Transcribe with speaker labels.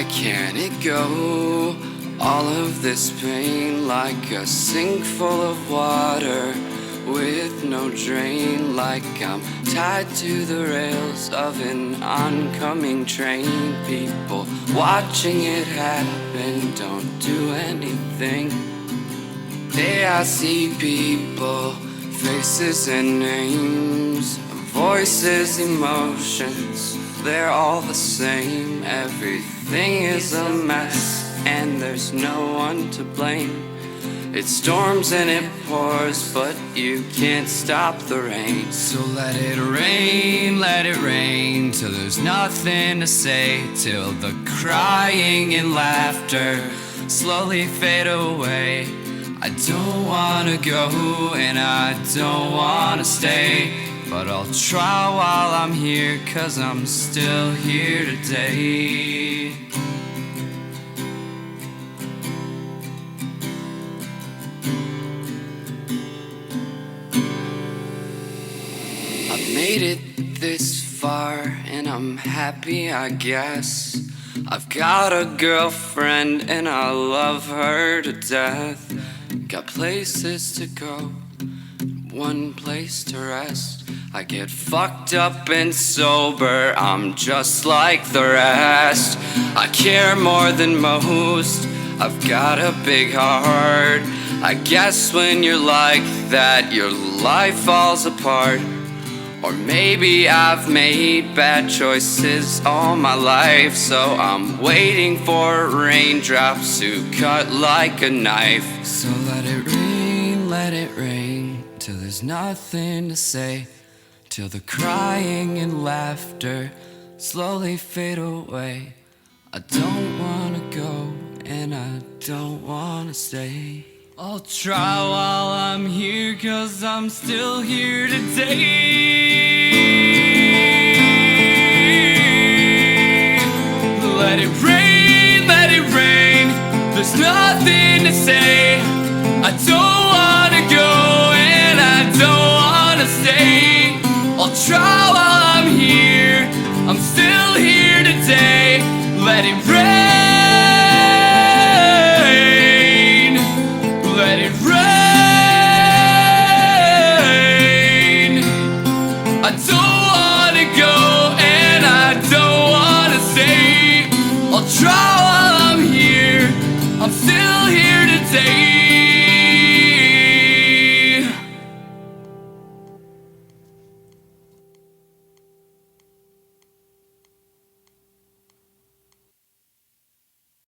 Speaker 1: Why can't it go? All of this pain like a sink full of water with no drain, like I'm tied to the rails of an oncoming train. People watching it happen don't do anything. Day I see people, faces and names, voices, emotions, they're all the same. Everything is a mess and there's no one to blame. It storms and it pours, but you can't stop the rain. So let it rain, till there's nothing to say, till the crying and laughter slowly fade away. I don't wanna go and I don't wanna stay, but I'll try while I'm here, 'cause I'm still here today. I've made it this far and I'm happy, I guess. I've got a girlfriend and I love her to death. Got places to go, one place to rest. I get fucked up and sober, I'm just like the rest. I care more than most, I've got a big heart. I guess when you're like that, your life falls apart. Or maybe I've made bad choices all my life, so I'm waiting for raindrops to cut like a knife. So let it rain, till there's nothing to say, till the crying and laughter slowly fade away. I don't wanna go and I don't wanna stay. I'll try while I'm here, 'cause I'm still here today. Let it rain, there's nothing to say. I don't wanna go and I don't wanna stay. I'll try while I'm here, I'm still here today. Let it rain, let it rain. I don't wanna go and I don't wanna stay. I'll try while I'm here, I'm still here today.